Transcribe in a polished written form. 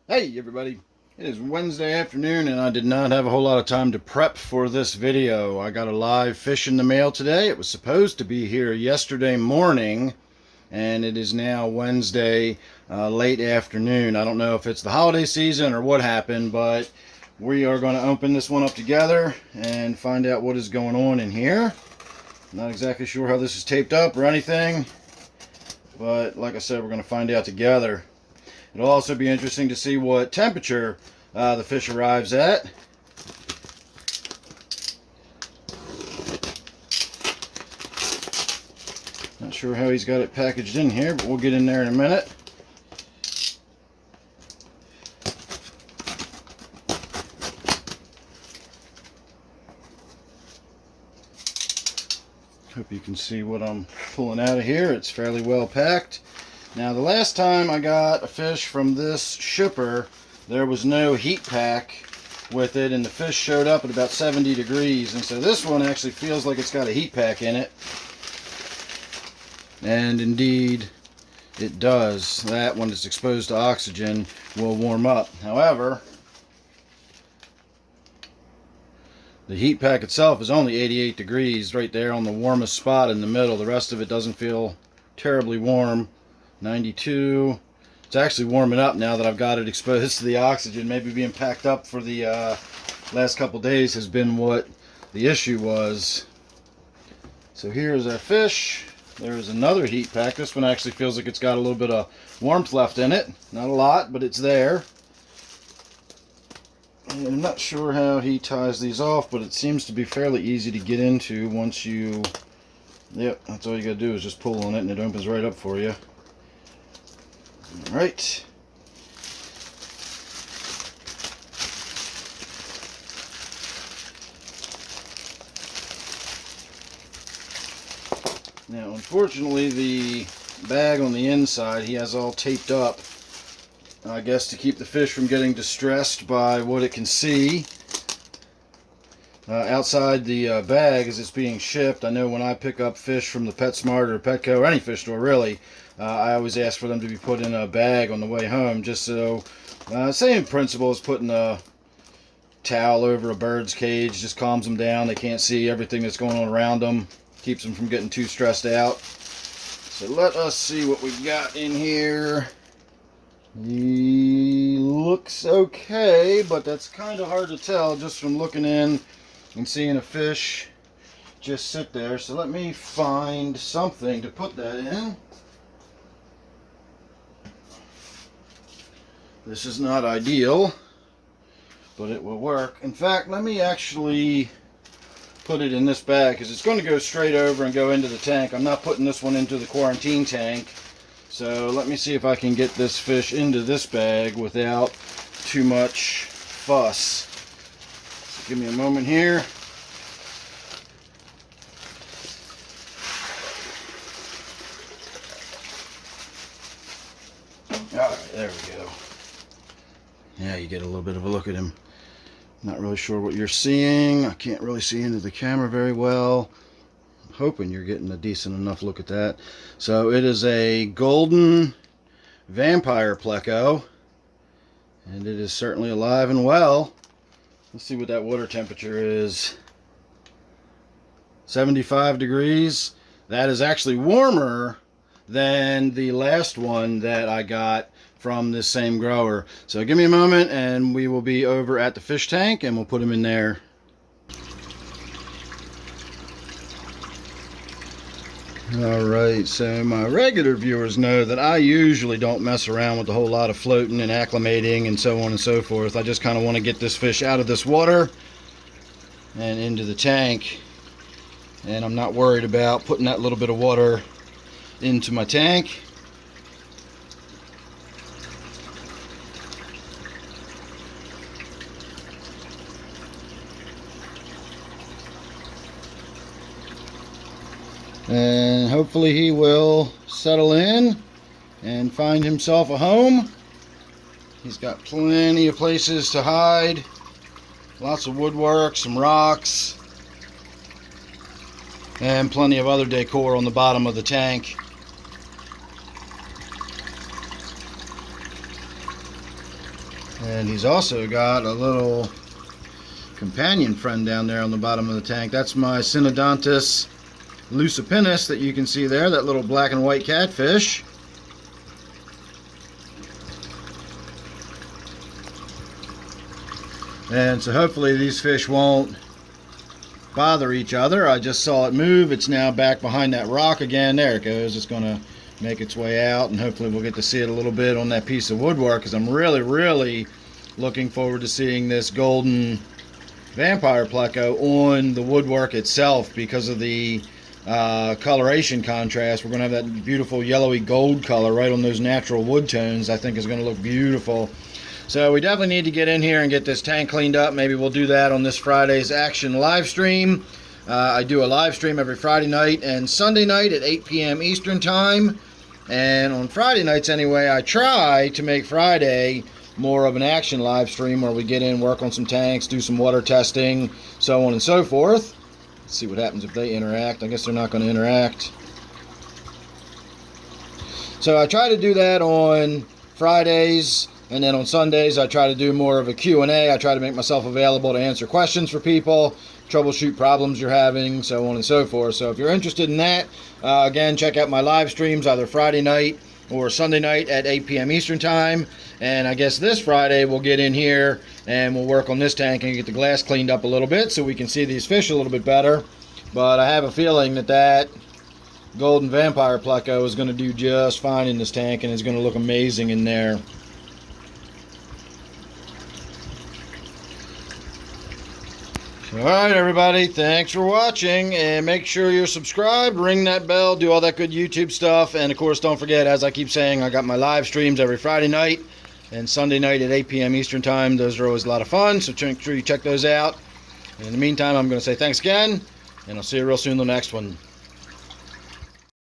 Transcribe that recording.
Hey everybody, it is Wednesday afternoon and I did not have a whole lot of time to prep for this video. I got a live fish in the mail today. It was supposed to be here yesterday morning and it is now Wednesday late afternoon. I don't know if it's the holiday season or what happened, but we are going to open this one up together and find out what is going on in here. Not exactly sure how this is taped up or anything, but like I said, we're going to find out together. It'll also be interesting to see what temperature the fish arrives at. Not sure how he's got it packaged in here, but we'll get in there in a minute. Hope you can see what I'm pulling out of here. It's fairly well packed. Now, the last time I got a fish from this shipper, there was no heat pack with it, and the fish showed up at about 70 degrees. And so this one actually feels like it's got a heat pack in it. And indeed, it does. That, when it's exposed to oxygen, will warm up. However, the heat pack itself is only 88 degrees right there on the warmest spot in the middle. The rest of it doesn't feel terribly warm. 92. It's actually warming up now that I've got it exposed to the oxygen. Maybe being packed up for the last couple days has been what the issue was. So here's our fish. There's another heat pack. This one actually feels like it's got a little bit of warmth left in it. Not a lot, but it's there. And I'm not sure how he ties these off, but it seems to be fairly easy to get into once you... Yep, that's all you gotta do is just pull on it and it opens right up for you. Alright. Now, unfortunately, the bag on the inside, he has all taped up, I guess to keep the fish from getting distressed by what it can see. Outside the bag as it's being shipped, I know when I pick up fish from the PetSmart or Petco or any fish store really, I always ask for them to be put in a bag on the way home, just so, same principle as putting a towel over a bird's cage, just calms them down. They can't see everything that's going on around them, keeps them from getting too stressed out. So let us see what we've got in here. He looks okay, but that's kind of hard to tell just from looking in and seeing a fish just sit there. So let me find something to put that in. This is not ideal, but it will work. In fact, let me actually put it in this bag because it's going to go straight over and go into the tank. I'm not putting this one into the quarantine tank. So let me see if I can get this fish into this bag without too much fuss. So give me a moment here. Alright, there we go. Yeah, you get a little bit of a look at him. Not really sure what you're seeing. I can't really see into the camera very well. I'm hoping you're getting a decent enough look at that. So it is a golden vampire pleco, and it is certainly alive and well. Let's see what that water temperature is. 75 degrees. That is actually warmer than the last one that I got from this same grower. So give me a moment and we will be over at the fish tank and we'll put him in there. Alright, so my regular viewers know that I usually don't mess around with a whole lot of floating and acclimating and so on and so forth. I just kind of want to get this fish out of this water and into the tank. And I'm not worried about putting that little bit of water into my tank. And hopefully he will settle in and find himself a home. He's got plenty of places to hide. Lots of woodwork, some rocks, and plenty of other decor on the bottom of the tank. And he's also got a little companion friend down there on the bottom of the tank. That's my Synodontis lucipinus that you can see there, that little black and white catfish. And so hopefully these fish won't bother each other. I just saw it move. It's now back behind that rock again. There it goes. It's going to make its way out, and hopefully we'll get to see it a little bit on that piece of woodwork, because I'm really looking forward to seeing this golden vampire pleco on the woodwork itself because of the coloration contrast. We're going to have that beautiful yellowy gold color right on those natural wood tones. I think is going to look beautiful. So we definitely need to get in here and get this tank cleaned up. Maybe we'll do that on this Friday's Action live stream. I do a live stream every Friday night and Sunday night at 8 p.m. Eastern Time. And on Friday nights anyway, I try to make Friday more of an action live stream where we get in, work on some tanks, do some water testing, so on and so forth. Let's see what happens if they interact. I guess they're not going to interact. So I try to do that on Fridays. And then on Sundays, I try to do more of a Q&A. I try to make myself available to answer questions for people, troubleshoot problems you're having, so on and so forth. So if you're interested in that, again, check out my live streams either Friday night or Sunday night at 8 p.m. Eastern Time. And I guess this Friday we'll get in here and we'll work on this tank and get the glass cleaned up a little bit so we can see these fish a little bit better. But I have a feeling that that golden vampire pleco is going to do just fine in this tank and is going to look amazing in there. Alright everybody, thanks for watching, and make sure you're subscribed, ring that bell, do all that good YouTube stuff, and of course don't forget, as I keep saying, I got my live streams every Friday night and Sunday night at 8 p.m. Eastern Time. Those are always a lot of fun, so make sure you check those out. And in the meantime, I'm going to say thanks again, and I'll see you real soon in the next one.